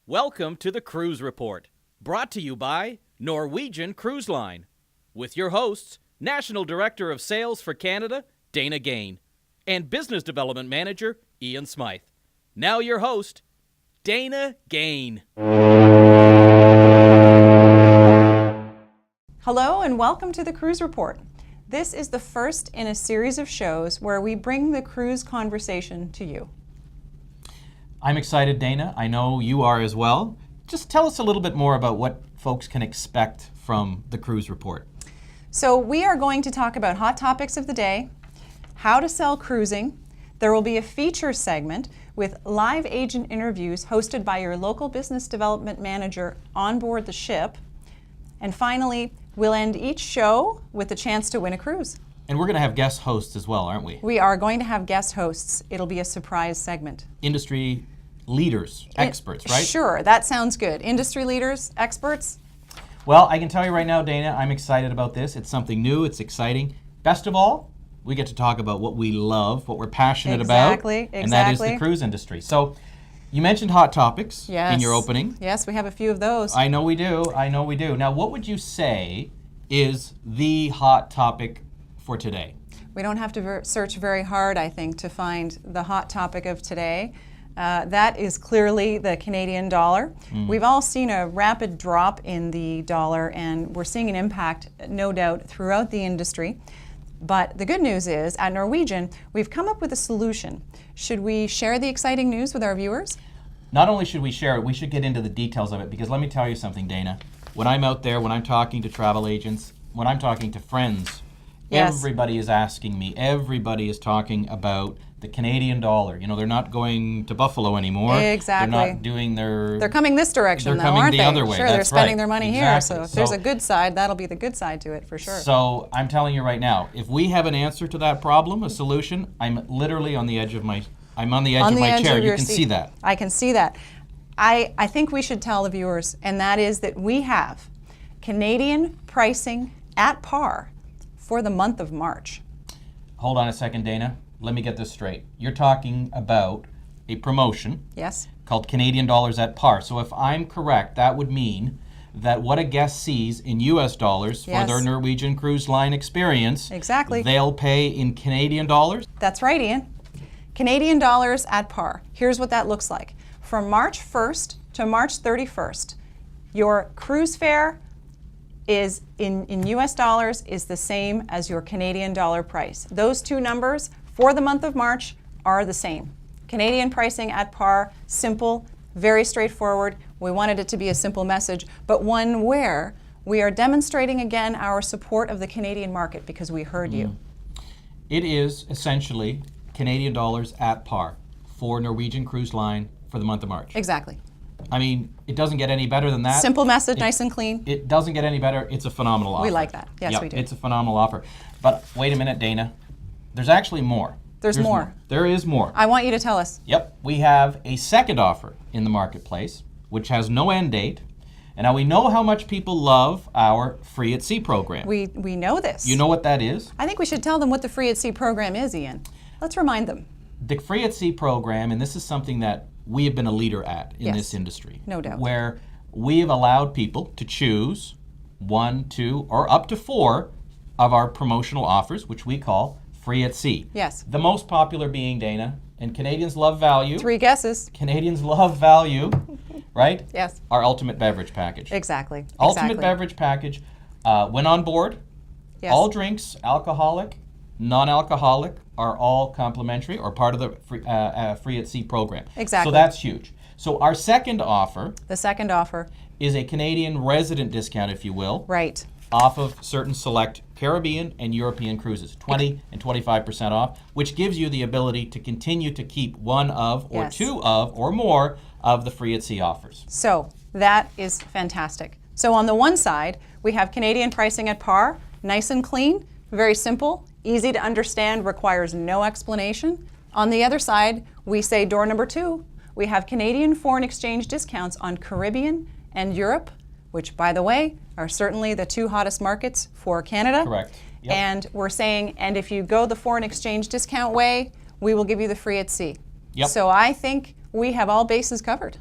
Welcome to the Cruise Report, brought to you by Norwegian Cruise Line, with your hosts, National Director of Sales for Canada, Dana Gain, and Business Development Manager, Ian Smyth. Now your host, Dana Gain. Hello and welcome to the Cruise Report. This is the first in a series of shows where we bring the cruise conversation to you. I'm excited, Dana. I know you are as well. Just tell us a little bit more about what folks can expect from the Cruise Report. So we are going to talk about hot topics of the day, how to sell cruising. There will be a feature segment with live agent interviews hosted by your local business development manager on board the ship. And finally, we'll end each show with a chance to win a cruise. And we're going to have guest hosts as well, aren't we? We are going to have guest hosts. It'll be a surprise segment. Industry leaders, experts, right? Sure, that sounds good. Industry leaders, experts. Well, I can tell you right now, Dana, I'm excited about this. It's something new, it's exciting. Best of all, we get to talk about what we love, what we're passionate about. And that is the cruise industry. So, you mentioned hot topics in your opening. Yes, we have a few of those. I know we do. Now, what would you say is the hot topic for today? We don't have to search very hard, I think, to find the hot topic of today. That is clearly the Canadian dollar. We've all seen a rapid drop in the dollar, and we're seeing an impact, no doubt, throughout the industry. But the good news is, at Norwegian, we've come up with a solution. Should we share the exciting news with our viewers? Not only should we share it, we should get into the details of it, because let me tell you something, Dana. When I'm out there, when I'm talking to travel agents, when I'm talking to friends, everybody is asking me, everybody is talking about the Canadian dollar. You know, they're not going to Buffalo anymore. Exactly. They're not doing They're coming this direction, though, aren't they? They're coming the other way. Sure, That's they're spending right. their money here. So if there's a good side, that'll be the good side to it for sure. So I'm telling you right now, if we have an answer to that problem, a solution, I'm literally on the edge of my chair. You can see that. I can see that. I think we should tell the viewers, and that is that we have Canadian pricing at par for the month of March. Hold on a second, Dana. Let me get this straight. You're talking about a promotion called Canadian dollars at par. So if I'm correct, that would mean that what a guest sees in US dollars for their Norwegian Cruise Line experience, they'll pay in Canadian dollars? That's right, Ian. Canadian dollars at par. Here's what that looks like. From March 1st to March 31st, your cruise fare is in US dollars is the same as your Canadian dollar price. Those two numbers for the month of March are the same. Canadian pricing at par, simple, very straightforward. We wanted it to be a simple message, but one where we are demonstrating again our support of the Canadian market because we heard you. It is essentially Canadian dollars at par for Norwegian Cruise Line for the month of March. Exactly. I mean, it doesn't get any better than that. Simple message, nice and clean. It doesn't get any better. It's a phenomenal offer. We like that. Yes, we do. It's a phenomenal offer. But wait a minute, Dana. There's actually more. There's more. There is more. I want you to tell us. Yep. We have a second offer in the marketplace, which has no end date. And now we know how much people love our Free at Sea program. We know this. You know what that is? I think we should tell them what the Free at Sea program is, Ian. Let's remind them. The Free at Sea program, and this is something that we have been a leader at in this industry. No doubt. Where we have allowed people to choose 1, 2, or up to 4 of our promotional offers, which we call Free at Sea. Yes. The most popular being, Dana, and Canadians love value. 3 guesses. Canadians love value, right? Yes. Our ultimate beverage package. Exactly. Ultimate beverage package. When on board, all drinks, alcoholic, non-alcoholic, are all complimentary or part of the Free at Sea program. Exactly. So that's huge. So our second offer. The second offer. Is a Canadian resident discount, if you will. Right. Off of certain select Caribbean and European cruises, 20 and 25% off, which gives you the ability to continue to keep one of or 2 of or more of the Free at Sea offers. So that is fantastic. So on the one side, we have Canadian pricing at par, nice and clean, very simple, easy to understand, requires no explanation. On the other side, we say door number 2, we have Canadian foreign exchange discounts on Caribbean and Europe, which, by the way, are certainly the 2 hottest markets for Canada. Correct. Yep. And we're saying, and if you go the foreign exchange discount way, we will give you the Free at Sea. Yep. So I think we have all bases covered.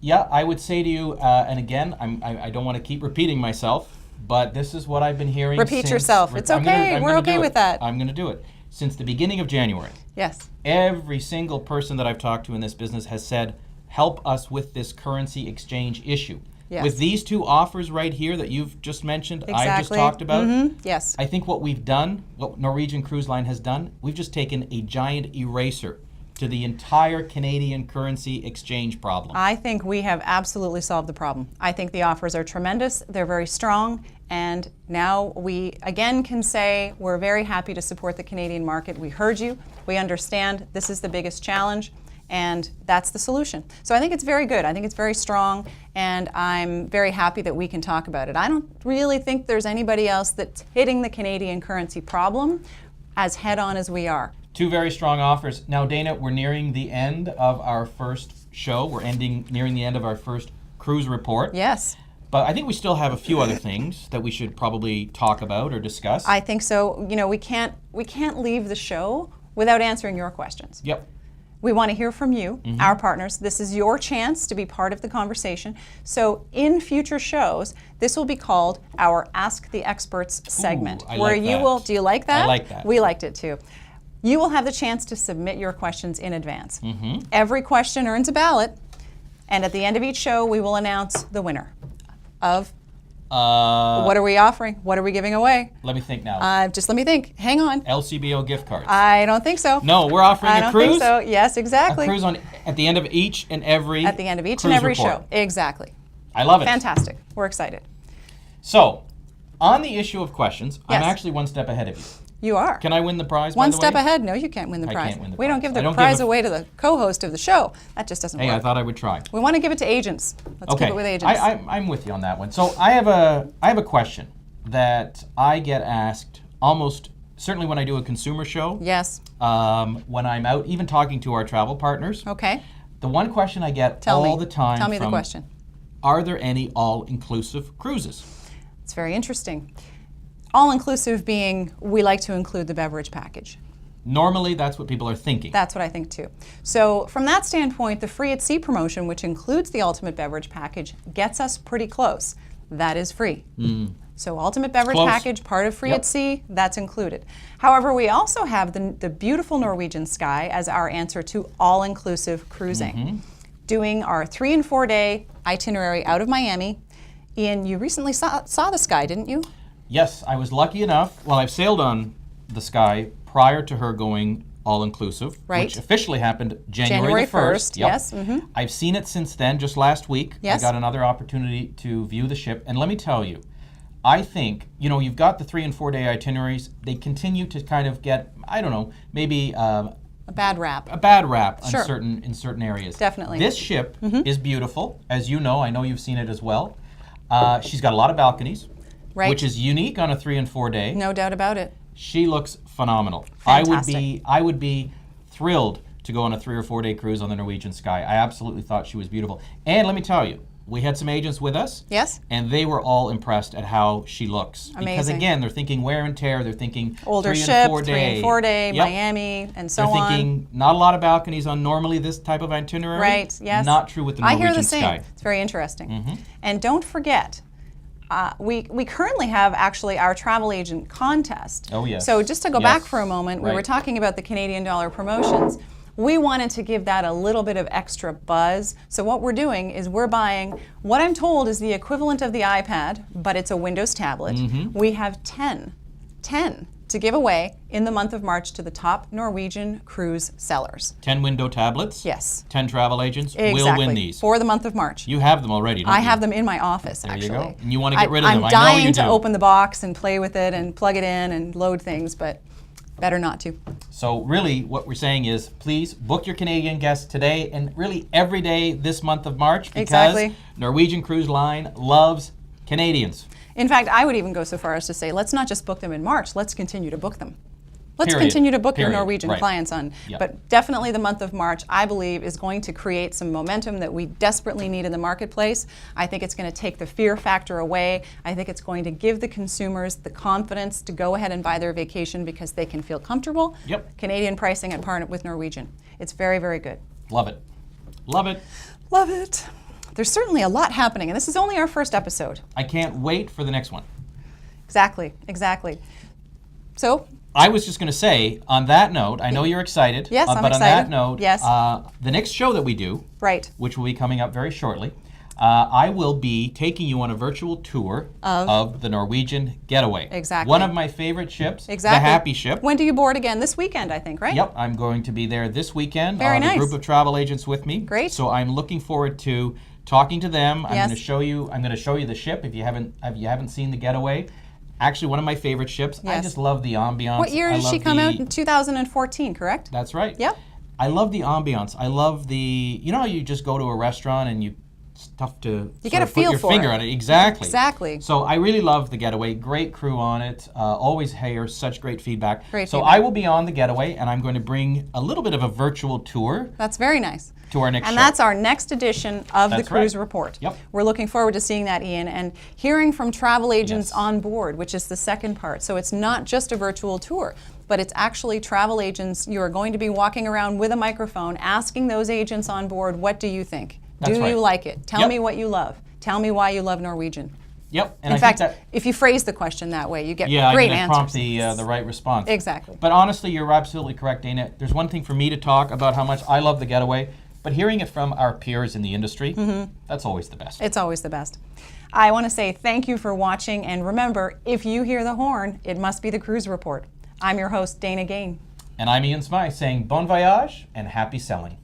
Yeah, I would say to you, and again, I don't want to keep repeating myself, but this is what I've been hearing. Repeat yourself. It's okay. We're okay with that. I'm going to do it. Since the beginning of January. Yes. Every single person that I've talked to in this business has said, help us with this currency exchange issue. Yes. With these two offers right here that you've just mentioned, Exactly. I just talked about, Yes. I think what we've done, what Norwegian Cruise Line has done, we've just taken a giant eraser to the entire Canadian currency exchange problem. I think we have absolutely solved the problem. I think the offers are tremendous. They're very strong. And now we again can say we're very happy to support the Canadian market. We heard you. We understand this is the biggest challenge. And that's the solution. So I think it's very good. I think it's very strong, and I'm very happy that we can talk about it. I don't really think there's anybody else that's hitting the Canadian currency problem as head-on as we are. Two very strong offers. Now, Dana, we're nearing the end of our first show. We're nearing the end of our first cruise report. Yes. But I think we still have a few other things that we should probably talk about or discuss. I think so. You know, we can't leave the show without answering your questions. Yep. We want to hear from you, our partners. This is your chance to be part of the conversation. So in future shows, this will be called our Ask the Experts segment. I where like you that. will, do you like that? I like that. We liked it too. You will have the chance to submit your questions in advance. Every question earns a ballot, and at the end of each show, we will announce the winner of what are we offering? What are we giving away? Let me think now. Just let me think. Hang on. LCBO gift cards. I don't think so. No, we're offering a cruise. I don't think so. Yes, exactly. A cruise at the end of each and every At the end of each cruise and every report. show. Exactly. I love it. Fantastic. We're excited. So, on the issue of questions, Yes. I'm actually one step ahead of you. You are. Can I win the prize? One by the step way? ahead? No, you can't win the I prize. can't win the We don't prize. give I the don't prize give a- away to the co-host of the show. That just doesn't Hey, work. I thought I would try. We want to give it to agents. Let's Okay, give it with agents. I'm with you on that one. So I have a question that I get asked almost certainly when I do a consumer show. Yes. When I'm out, even talking to our travel partners. Okay. The one question I get Tell all me. the time. Tell me the from, question. Are there any all-inclusive cruises? It's very interesting. All-inclusive being we like to include the beverage package. Normally, that's what people are thinking. That's what I think too. So from that standpoint, the Free at Sea promotion, which includes the Ultimate Beverage Package, gets us pretty close. That is free. So Ultimate Beverage Close. Package, part of Free Yep. at Sea, that's included. However, we also have the beautiful Norwegian Sky as our answer to all-inclusive cruising. Doing our 3 and 4 day itinerary out of Miami. Ian, you recently saw the Sky, didn't you? Yes, I was lucky enough. Well, I've sailed on the Sky prior to her going all-inclusive, Right. which officially happened January the 1st. Yep. Yes. I've seen it since then, just last week. Yes. I got another opportunity to view the ship. And let me tell you, I think, you've got the 3 and 4 day itineraries. They continue to kind of get, I don't know, maybe A bad rap. a bad rap Sure. in certain areas. Definitely. This ship is beautiful, as you know. I know you've seen it as well. She's got a lot of balconies, Right. which is unique on a 3 and 4 day. No doubt about it. She looks phenomenal. Fantastic. I would be thrilled to go on a 3 or 4 day cruise on the Norwegian Sky. I absolutely thought she was beautiful. And let me tell you, we had some agents with us. Yes. And they were all impressed at how she looks. Because Amazing. again, they're thinking wear and tear. They're thinking Older 3 and ship, 4 day. 3 and 4 day, Yep. Miami, and so They're on. thinking not a lot of balconies on normally this type of itinerary. Right, yes. Not true with the I Norwegian hear the same. Sky. It's very interesting. And don't forget, we currently have actually our travel agent contest. Oh, yes. So just to go Yes. back for a moment, we were Right. talking about the Canadian dollar promotions. We wanted to give that a little bit of extra buzz. So what we're doing is we're buying what I'm told is the equivalent of the iPad, but it's a Windows tablet. We have 10 to give away in the month of March to the top Norwegian cruise sellers. 10 window tablets. Yes. 10 travel agents Exactly. will win these. For the month of March. You have them already, don't I you? have them in my office, There actually. you go. And you want to get rid of them. I'm I know dying you to do. open the box and play with it and plug it in and load things, but better not to. So really what we're saying is please book your Canadian guests today and really every day this month of March because Exactly. Norwegian Cruise Line loves Canadians. In fact, I would even go so far as to say, let's not just book them in March, let's continue to book them. Let's Period. continue to book your Period. Norwegian Right. clients on. Yep. But definitely the month of March, I believe, is going to create some momentum that we desperately need in the marketplace. I think it's going to take the fear factor away. I think it's going to give the consumers the confidence to go ahead and buy their vacation because they can feel comfortable. Yep. Canadian pricing at par with Norwegian. It's very, very good. Love it. Love it. Love it. There's certainly a lot happening, and this is only our first episode. I can't wait for the next one. Exactly, exactly. So, I was just going to say, on that note, I know you're excited. Yes, I'm but excited. on that note, yes. The next show that we do, right, which will be coming up very shortly, I will be taking you on a virtual tour of the Norwegian Getaway. Exactly. One of my favorite ships, exactly. the Happy Ship. When do you board again? This weekend, I think, right? Yep, I'm going to be there this weekend. Very nice. A group of travel agents with me. Great. So I'm looking forward to talking to them. I'm yes. going to show you. I'm going to show you the ship if you haven't seen the Getaway. Actually, one of my favorite ships. Yes. I just love the ambiance. What year did she come out? In 2014, correct? That's right. Yep. I love the ambiance. I love the. You know how you just go to a restaurant and it's tough to get a feel put your for finger it. on it. Exactly. Exactly. So I really love the Getaway. Great crew on it. Always hear such great feedback. Great so feedback. I will be on the Getaway, and I'm going to bring a little bit of a virtual tour. That's very nice. To our next show. And that's our next edition of the Cruise Report. Yep. We're looking forward to seeing that, Ian, and hearing from travel agents yes. on board, which is the second part. So it's not just a virtual tour, but it's actually travel agents. You are going to be walking around with a microphone asking those agents on board, what do you think? That's do right. you like it? Tell yep. me what you love. Tell me why you love Norwegian. Yep. And in fact, if you phrase the question that way, you get great answers. Prompt the right response. Exactly. But honestly, you're absolutely correct, Dana. There's one thing for me to talk about how much I love the Getaway, but hearing it from our peers in the industry, that's always the best. It's always the best. I want to say thank you for watching, and remember, if you hear the horn, it must be the Cruise Report. I'm your host, Dana Gain. And I'm Ian Smyth saying bon voyage and happy sailing.